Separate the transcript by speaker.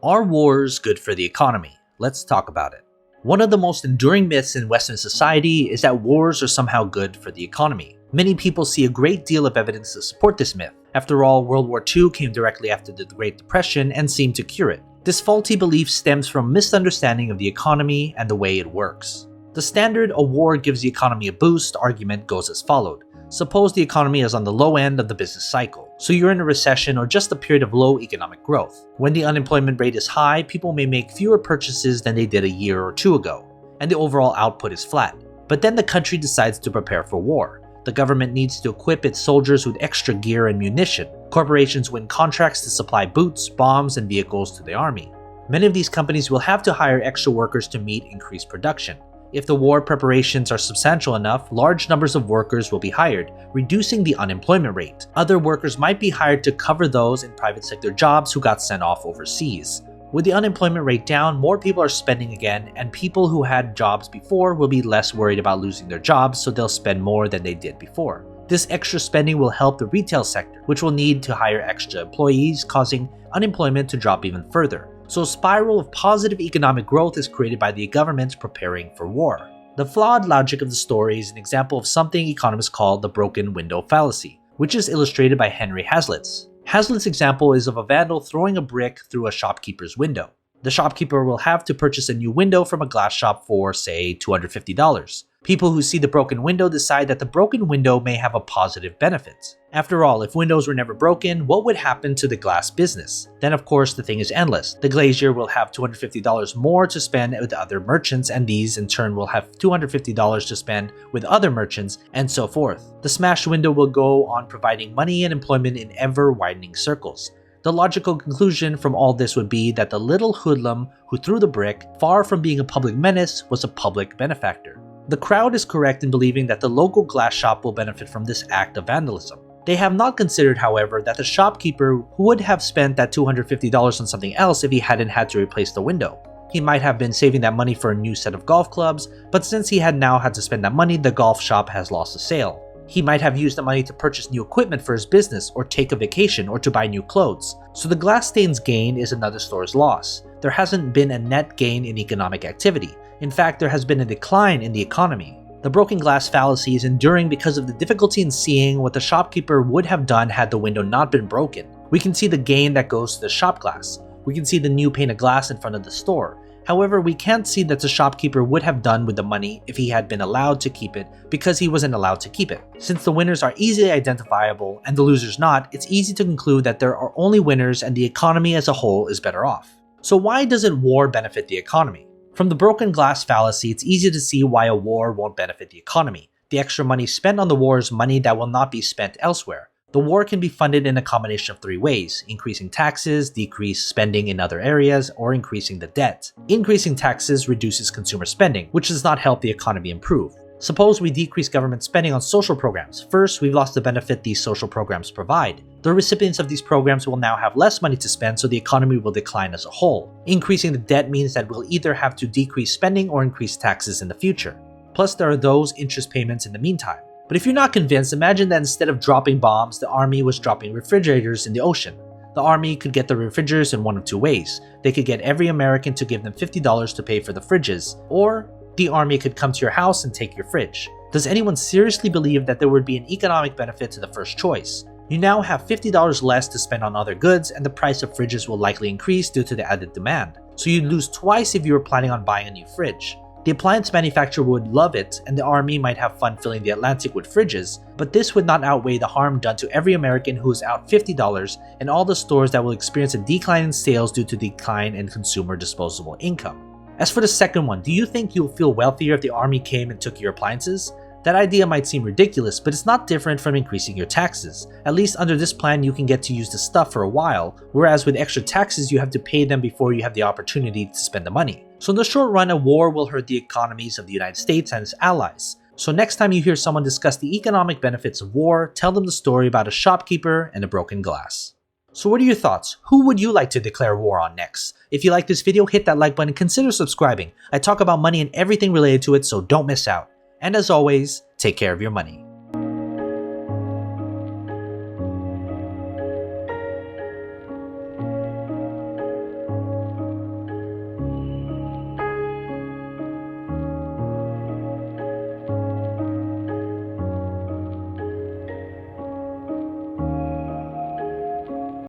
Speaker 1: Are wars good for the economy? Let's talk about it. One of the most enduring myths in Western society is that wars are somehow good for the economy. Many people see a great deal of evidence to support this myth. After all, World War II came directly after the Great Depression and seemed to cure it. This faulty belief stems from misunderstanding of the economy and the way it works. The standard "a war gives the economy a boost" argument goes as followed. Suppose the economy is on the low end of the business cycle, so you're in a recession or just a period of low economic growth. When the unemployment rate is high, people may make fewer purchases than they did a year or two ago, and the overall output is flat. But then the country decides to prepare for war. The government needs to equip its soldiers with extra gear and munition. Corporations win contracts to supply boots, bombs, and vehicles to the army. Many of these companies will have to hire extra workers to meet increased production. If the war preparations are substantial enough, large numbers of workers will be hired, reducing the unemployment rate. Other workers might be hired to cover those in private sector jobs who got sent off overseas. With the unemployment rate down, more people are spending again, and people who had jobs before will be less worried about losing their jobs, so they'll spend more than they did before. This extra spending will help the retail sector, which will need to hire extra employees, causing unemployment to drop even further. So a spiral of positive economic growth is created by the government preparing for war. The flawed logic of the story is an example of something economists call the Broken Window Fallacy, which is illustrated by Henry Hazlitt's. Hazlitt's example is of a vandal throwing a brick through a shopkeeper's window. The shopkeeper will have to purchase a new window from a glass shop for, say, $250. People who see the broken window decide that the broken window may have a positive benefit. After all, if windows were never broken, what would happen to the glass business? Then of course the thing is endless. The glazier will have $250 more to spend with other merchants, and these in turn will have $250 to spend with other merchants, and so forth. The smashed window will go on providing money and employment in ever-widening circles. The logical conclusion from all this would be that the little hoodlum who threw the brick, far from being a public menace, was a public benefactor. The crowd is correct in believing that the local glass shop will benefit from this act of vandalism. They have not considered, however, that the shopkeeper would have spent that $250 on something else if he hadn't had to replace the window. He might have been saving that money for a new set of golf clubs, but since he had now had to spend that money, the golf shop has lost a sale. He might have used the money to purchase new equipment for his business, or take a vacation, or to buy new clothes. So the glass stain's gain is another store's loss. There hasn't been a net gain in economic activity. In fact, there has been a decline in the economy. The broken glass fallacy is enduring because of the difficulty in seeing what the shopkeeper would have done had the window not been broken. We can see the gain that goes to the shop glass. We can see the new pane of glass in front of the store. However, we can't see that the shopkeeper would have done with the money if he had been allowed to keep it, because he wasn't allowed to keep it. Since the winners are easily identifiable and the losers not, it's easy to conclude that there are only winners and the economy as a whole is better off. So why doesn't war benefit the economy? From the broken glass fallacy, it's easy to see why a war won't benefit the economy. The extra money spent on the war is money that will not be spent elsewhere. The war can be funded in a combination of three ways: increasing taxes, decrease spending in other areas, or increasing the debt. Increasing taxes reduces consumer spending, which does not help the economy improve. Suppose we decrease government spending on social programs. First, we've lost the benefit these social programs provide. The recipients of these programs will now have less money to spend, so the economy will decline as a whole. Increasing the debt means that we'll either have to decrease spending or increase taxes in the future. Plus, there are those interest payments in the meantime. But if you're not convinced, imagine that instead of dropping bombs, the army was dropping refrigerators in the ocean. The army could get the refrigerators in one of two ways. They could get every American to give them $50 to pay for the fridges, or the army could come to your house and take your fridge. Does anyone seriously believe that there would be an economic benefit to the first choice? You now have $50 less to spend on other goods, and the price of fridges will likely increase due to the added demand. So you'd lose twice if you were planning on buying a new fridge. The appliance manufacturer would love it, and the army might have fun filling the Atlantic with fridges, but this would not outweigh the harm done to every American who is out $50 and all the stores that will experience a decline in sales due to decline in consumer disposable income. As for the second one, do you think you'll feel wealthier if the army came and took your appliances? That idea might seem ridiculous, but it's not different from increasing your taxes. At least under this plan, you can get to use the stuff for a while, whereas with extra taxes, you have to pay them before you have the opportunity to spend the money. So in the short run, a war will hurt the economies of the United States and its allies. So next time you hear someone discuss the economic benefits of war, tell them the story about a shopkeeper and a broken glass. So what are your thoughts? Who would you like to declare war on next? If you like this video, hit that like button and consider subscribing. I talk about money and everything related to it, so don't miss out. And as always, take care of your money.